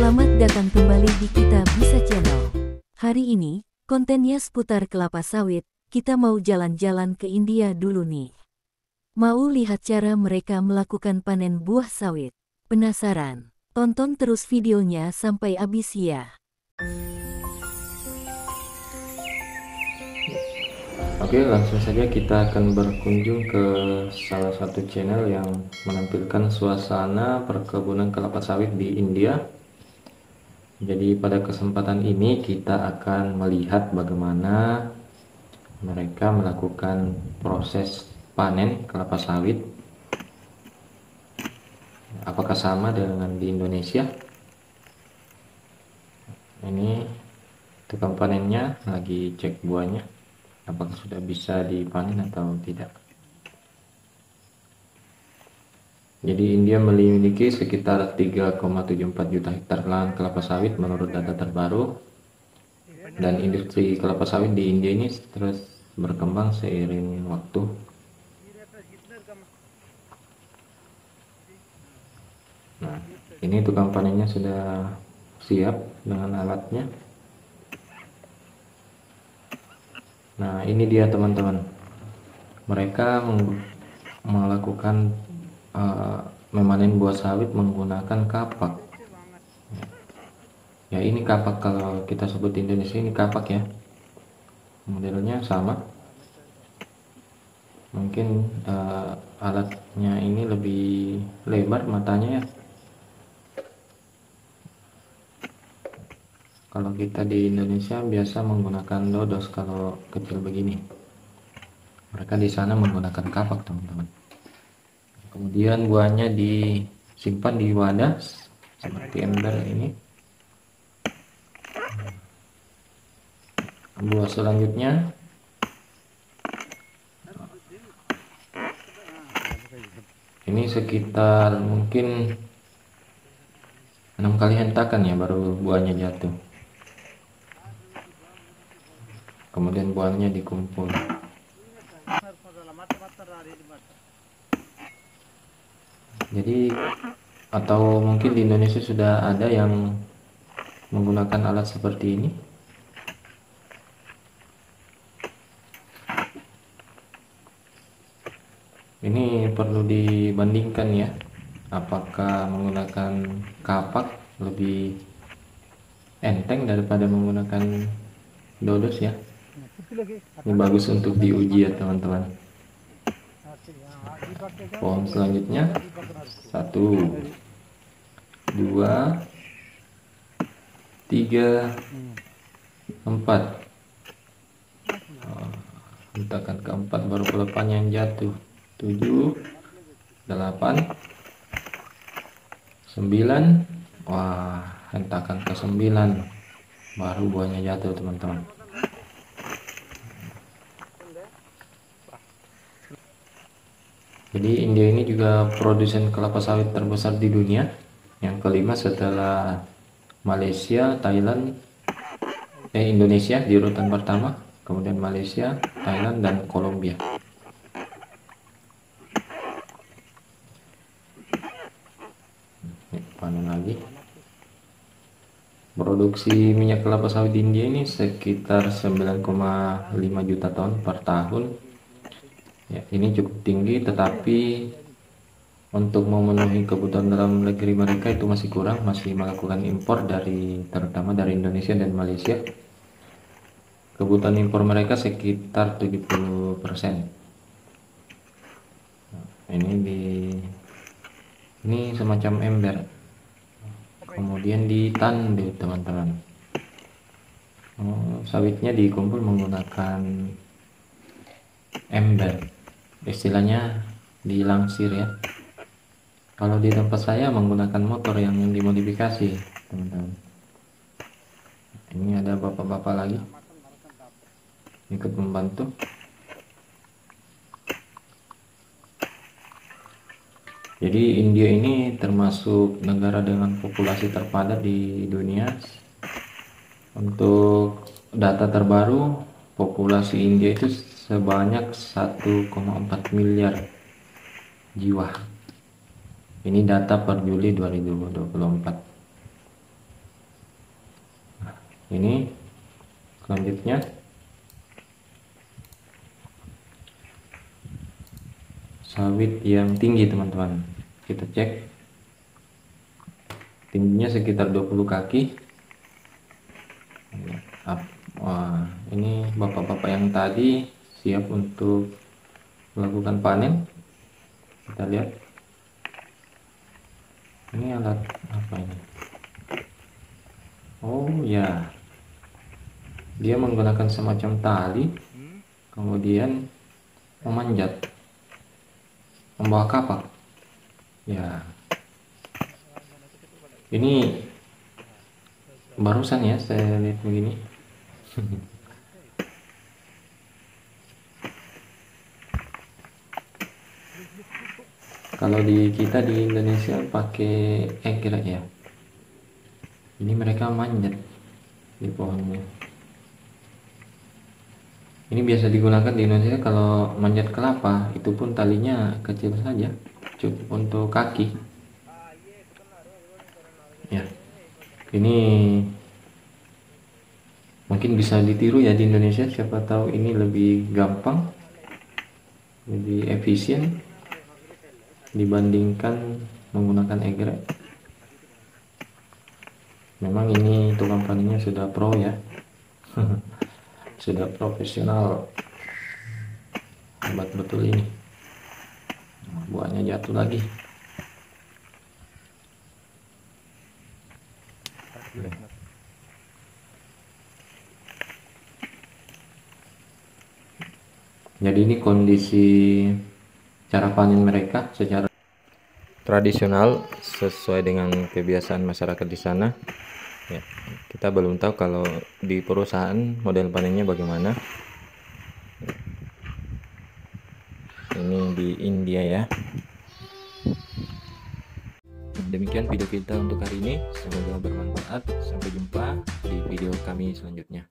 Selamat datang kembali di Kita Bisa Channel. Hari ini, kontennya seputar kelapa sawit. Kita mau jalan-jalan ke India dulu nih. Mau lihat cara mereka melakukan panen buah sawit? Penasaran? Tonton terus videonya sampai habis ya. Oke, langsung saja kita akan berkunjung ke salah satu channel yang menampilkan suasana perkebunan kelapa sawit di India. Jadi pada kesempatan ini kita akan melihat bagaimana mereka melakukan proses panen kelapa sawit. Apakah sama dengan di Indonesia? Ini tukang panennya lagi cek buahnya, apakah sudah bisa dipanen atau tidak. Jadi India memiliki sekitar 3,74 juta hektar lahan kelapa sawit menurut data terbaru, dan industri kelapa sawit di India ini terus berkembang seiring waktu. Nah, ini tukang panennya sudah siap dengan alatnya. Nah, ini dia teman-teman, mereka melakukan memanen buah sawit menggunakan kapak. Ya, ini kapak, kalau kita sebut di Indonesia ini kapak ya. Modelnya sama. Mungkin alatnya ini lebih lebar matanya ya. Kalau kita di Indonesia biasa menggunakan dodos kalau kecil begini. Mereka di sana menggunakan kapak, teman-teman. Kemudian buahnya disimpan di wadah seperti ember ini. Buah selanjutnya ini sekitar mungkin 6 kali hentakan ya baru buahnya jatuh. Kemudian buahnya dikumpul. Jadi atau mungkin di Indonesia sudah ada yang menggunakan alat seperti ini. Ini perlu dibandingkan ya, apakah menggunakan kapak lebih enteng daripada menggunakan dodos ya. Ini bagus untuk diuji ya teman-teman. Pohon selanjutnya 1, 2, 3, 4. Hentakan keempat baru pelepahnya yang jatuh. 7, 8, 9. Wah, hentakan ke-9 baru buahnya jatuh teman-teman. Jadi India ini juga produsen kelapa sawit terbesar di dunia, yang kelima setelah Malaysia, Thailand, Indonesia di urutan pertama, kemudian Malaysia, Thailand, dan Kolombia. Panen lagi. Produksi minyak kelapa sawit di India ini sekitar 9,5 juta ton per tahun. Ya, ini cukup tinggi, tetapi untuk memenuhi kebutuhan dalam negeri mereka itu masih kurang, masih melakukan impor terutama dari Indonesia dan Malaysia. Kebutuhan impor mereka sekitar 70%. Nah, ini semacam ember. Kemudian ditandu teman-teman. Sawitnya dikumpul menggunakan ember. Istilahnya dilangsir ya. Kalau di tempat saya menggunakan motor yang dimodifikasi teman-teman. Ini ada bapak-bapak lagi ikut membantu. Jadi India ini termasuk negara dengan populasi terpadat di dunia. Untuk data terbaru, populasi India itu sebanyak 1,4 miliar jiwa. Ini data per Juli 2024. Ini selanjutnya sawit yang tinggi teman-teman, kita cek tingginya sekitar 20 kaki. Wah, ini bapak-bapak yang tadi siap untuk melakukan panen. Kita lihat ini alat apa ini. Oh ya, dia menggunakan semacam tali, kemudian memanjat, membawa kapak. Ya, ini barusan ya saya lihat begini. Kalau di kita di Indonesia pakai egrek ya. Ini mereka manjat di pohonnya. Ini biasa digunakan di Indonesia kalau manjat kelapa, itu pun talinya kecil saja, cukup untuk kaki. Ya, ini mungkin bisa ditiru ya di Indonesia. Siapa tahu ini lebih gampang, lebih efisien dibandingkan menggunakan egrek. Memang ini tukang panennya sudah pro ya. Sudah profesional, hebat betul ini. Buahnya jatuh lagi. Jadi ini kondisi cara panen mereka secara tradisional sesuai dengan kebiasaan masyarakat di sana. Ya, kita belum tahu kalau di perusahaan model panennya bagaimana. Ini di India ya. Demikian video kita untuk hari ini, semoga bermanfaat. Sampai jumpa di video kami selanjutnya.